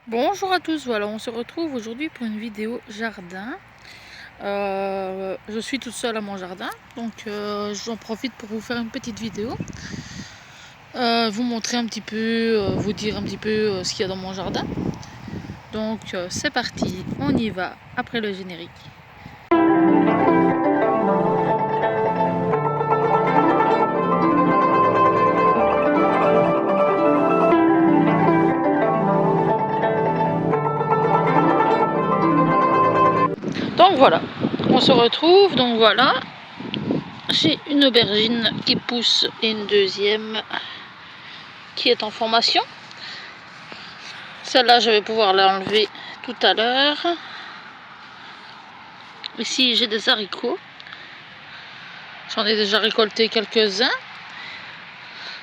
Bonjour à tous, voilà, on se retrouve aujourd'hui pour une vidéo jardin. Je suis toute seule à mon jardin, donc j'en profite pour vous faire une petite vidéo. Vous montrer un petit peu, vous dire un petit peu ce qu'il y a dans mon jardin. Donc c'est parti, on y va après le générique. Donc voilà, on se retrouve, donc voilà. J'ai une aubergine qui pousse et une deuxième qui est en formation. Celle-là, je vais pouvoir l'enlever tout à l'heure. Ici, j'ai des haricots. J'en ai déjà récolté quelques-uns.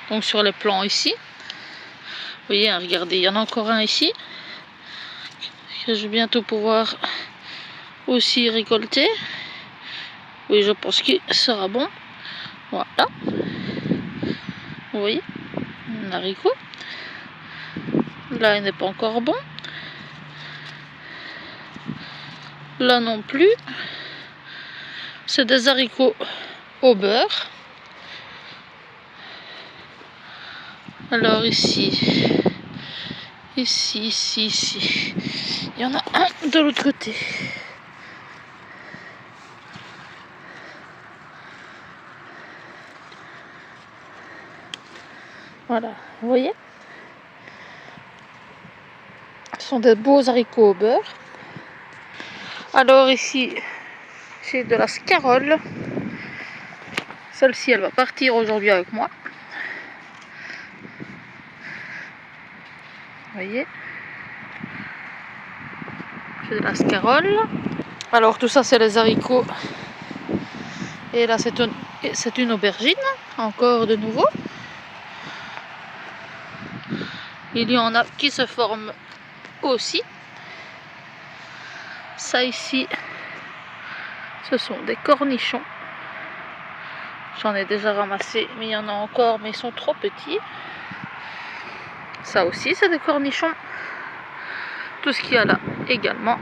Donc sur les plants ici. Vous voyez, hein, regardez, il y en a encore un ici. Que je vais bientôt pouvoir aussi récolter. Oui, je pense qu'il sera bon. Voilà. Vous voyez, un haricot. Là, il n'est pas encore bon. Là non plus. C'est des haricots au beurre. Alors ici, ici. Il y en a un de l'autre côté. Voilà, vous voyez. Ce sont des beaux haricots au beurre. Alors ici, j'ai de la scarole. Celle-ci, elle va partir aujourd'hui avec moi. Vous voyez, j'ai de la scarole. Alors tout ça, c'est les haricots. Et là, c'est une aubergine, encore de nouveau. Il y en a qui se forment aussi. Ça ici, ce sont des cornichons. J'en ai déjà ramassé, mais il y en a encore, mais ils sont trop petits. Ça aussi, c'est des cornichons. Tout ce qu'il y a là également.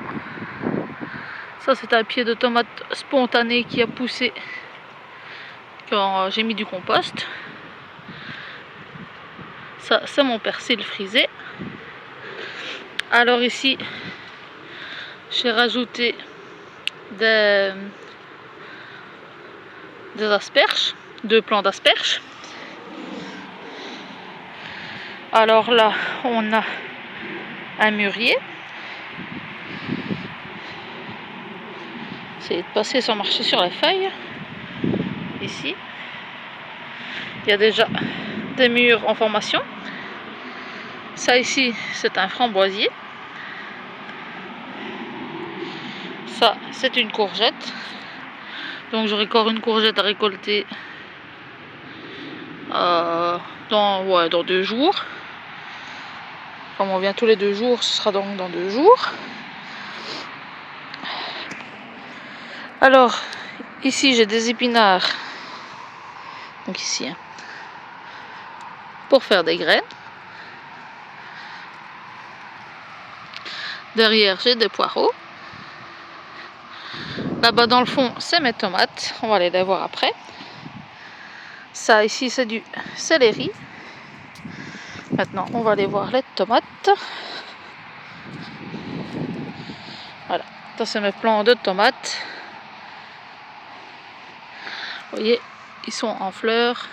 Ça, c'est un pied de tomate spontané qui a poussé quand j'ai mis du compost. Ça, c'est mon persil frisé. Alors ici, j'ai rajouté des asperges, 2 plants d'asperges. Alors là, on a un mûrier. Essayez de passer sans marcher sur les feuilles. Ici, il y a déjà des mûres en formation. Ça ici, c'est un framboisier. Ça, c'est une courgette. Donc j'aurai encore une courgette à récolter dans 2 jours. Comme on vient tous les 2 jours, ce sera donc dans 2 jours. Alors, ici j'ai des épinards. Donc ici, hein, pour faire des graines. Derrière, j'ai des poireaux. Là-bas dans le fond, c'est mes tomates. On va aller les voir après. Ça ici, c'est du céleri. Maintenant, on va aller voir les tomates. Voilà, ça c'est mes plants de tomates. Vous voyez, ils sont en fleurs.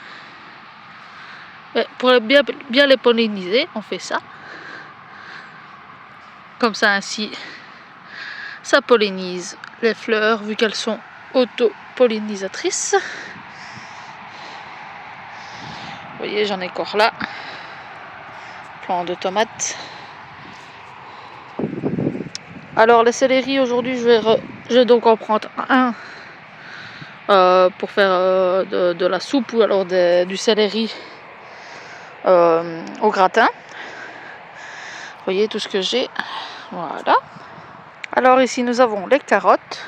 Et pour bien les polliniser, on fait ça. Comme ça, ainsi, ça pollinise les fleurs, vu qu'elles sont auto-pollinisatrices. Vous voyez, j'en ai encore là. Plants de tomates. Alors, les céleri, aujourd'hui, je vais donc en prendre un pour faire de la soupe ou alors du céleri au gratin. Vous voyez tout ce que j'ai. Voilà. Alors ici, nous avons les carottes.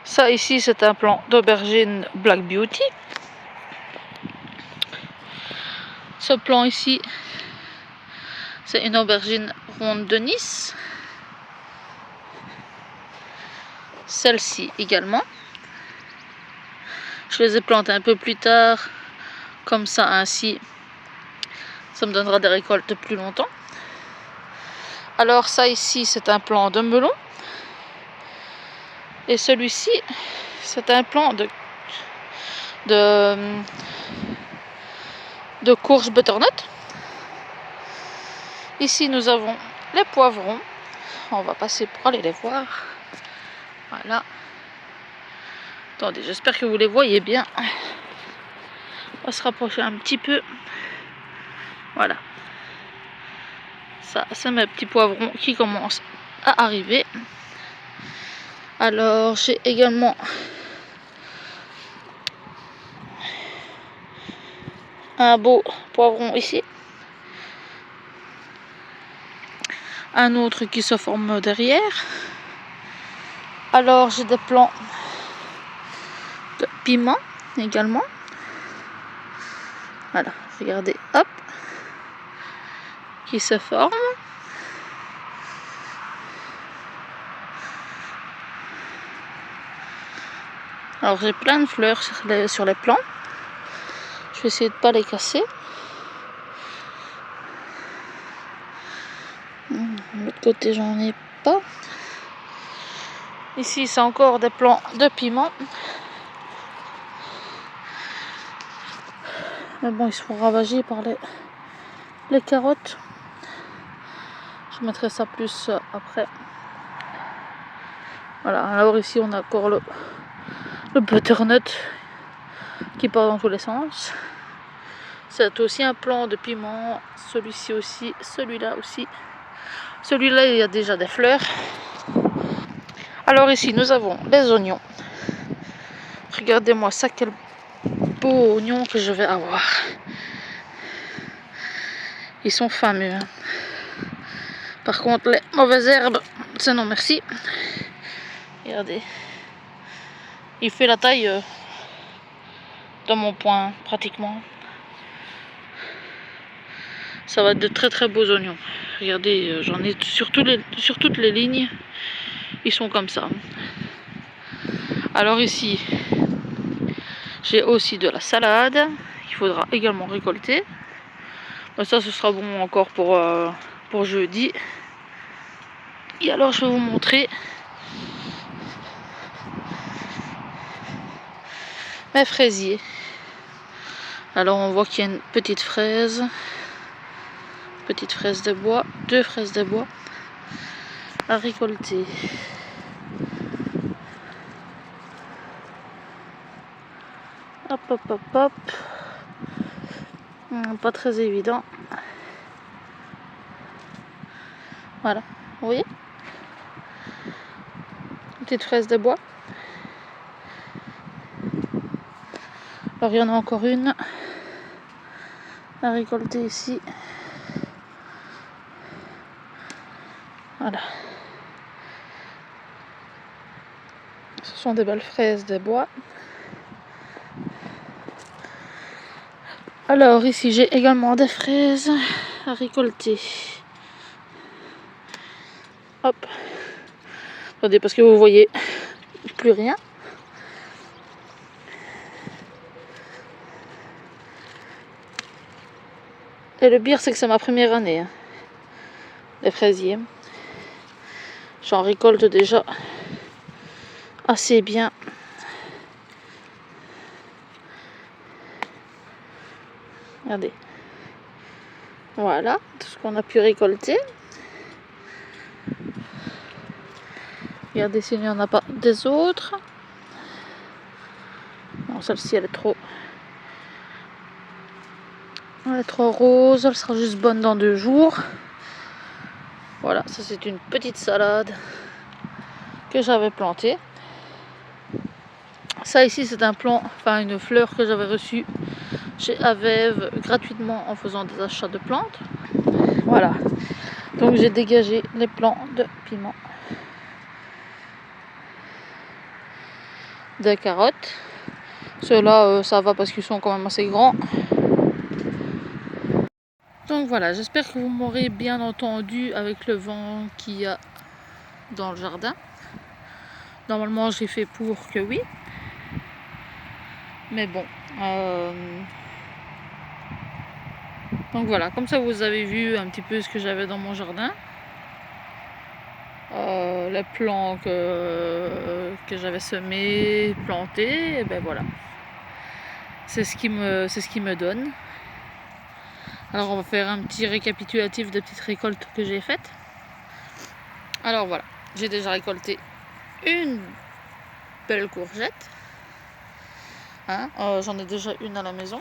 Ça ici, c'est un plant d'aubergine Black Beauty. Ce plant ici, C'est une aubergine ronde de Nice. Celle-ci également. Je les ai plantées un peu plus tard. Comme ça, ainsi, ça me donnera des récoltes plus longtemps. Alors ça ici, c'est un plant de melon. Et celui-ci, c'est un plant de courge butternut. Ici, nous avons les poivrons. On va passer pour aller les voir. Voilà. Attendez, j'espère que vous les voyez bien. On va se rapprocher un petit peu. Voilà. Ça, c'est mes petits poivrons qui commencent à arriver. Alors, j'ai également un beau poivron ici. Un autre qui se forme derrière. Alors, j'ai des plants de piment également. Voilà, regardez, hop, qui se forment. Alors, j'ai plein de fleurs sur les plants. Je vais essayer de ne pas les casser. De l'autre côté, j'en ai pas. Ici, c'est encore des plants de piment. Mais bon, ils seront ravagés par les carottes. Je mettrai ça plus après. Voilà, alors ici, on a encore le butternut qui part dans tous les sens. C'est aussi un plant de piment. Celui-ci aussi, celui-là aussi. Celui-là, il y a déjà des fleurs. Alors ici, nous avons les oignons. Regardez-moi ça, quel beau oignon que je vais avoir. Ils sont fameux. Hein. Par contre, les mauvaises herbes, c'est non merci. Regardez. Il fait la taille de mon poing, pratiquement. Ça va être de très très beaux oignons. Regardez, j'en ai sur toutes les lignes. Ils sont comme ça. Alors ici, j'ai aussi de la salade qu'il faudra également récolter. Ça, ce sera bon encore pour jeudi. Et alors, je vais vous montrer mes fraisiers. Alors, on voit qu'il y a une petite fraise de bois, 2 fraises de bois à récolter. Hop, hop, hop, hop. Pas très évident. Voilà, vous voyez? Petite fraise de bois. Alors il y en a encore une à récolter ici. Voilà. Ce sont des belles fraises de bois. Alors ici j'ai également des fraises à récolter. Hop. Attendez parce que vous voyez plus rien. Et le pire c'est que c'est ma première année. Hein. Les fraisiers. J'en récolte déjà assez bien. Regardez. Voilà, tout ce qu'on a pu récolter. Regardez s'il n'y en a pas des autres. Non, celle-ci elle est trop rose. Elle sera juste bonne dans 2 jours. Voilà, ça c'est une petite salade que j'avais plantée. Ça ici c'est un plant, enfin une fleur que j'avais reçue chez Avève gratuitement en faisant des achats de plantes. Voilà, donc j'ai dégagé les plants de piment, de carottes. Ceux-là ça va parce qu'ils sont quand même assez grands. Donc voilà, j'espère que vous m'aurez bien entendu avec le vent qu'il y a dans le jardin. Normalement j'ai fait pour que oui. Mais bon. Donc voilà, comme ça vous avez vu un petit peu ce que j'avais dans mon jardin. Les plants que j'avais semés, plantés, et ben voilà. C'est ce qui me donne. Alors on va faire un petit récapitulatif des petites récoltes que j'ai faites. Alors voilà, j'ai déjà récolté une belle courgette. Hein, j'en ai déjà une à la maison.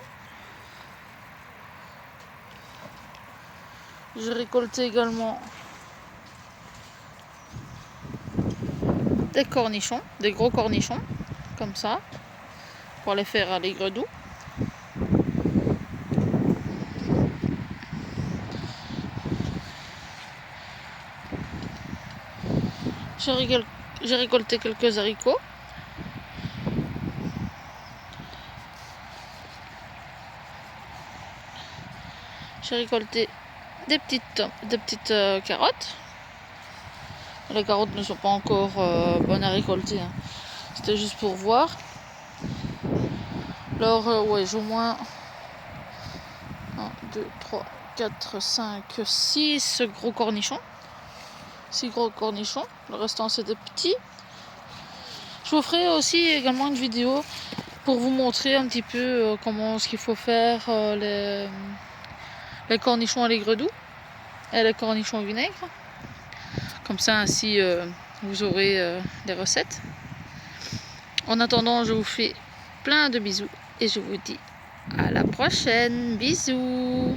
J'ai récolté également des cornichons, des gros cornichons, comme ça, pour les faire à l'aigre-doux. J'ai récolté quelques haricots. J'ai récolté des petites carottes. Les carottes ne sont pas encore bonnes à récolter, hein. C'était juste pour voir. Alors ouais, j'ai au moins 1, 2, 3, 4, 5, 6 gros cornichons. 6 gros cornichons. Le restant c'est des petits. Je vous ferai aussi également une vidéo pour vous montrer un petit peu comment ce qu'il faut faire les cornichons à l'aigre-doux et les cornichons au vinaigre. Comme ça, ainsi, vous aurez des recettes. En attendant, je vous fais plein de bisous et je vous dis à la prochaine. Bisous!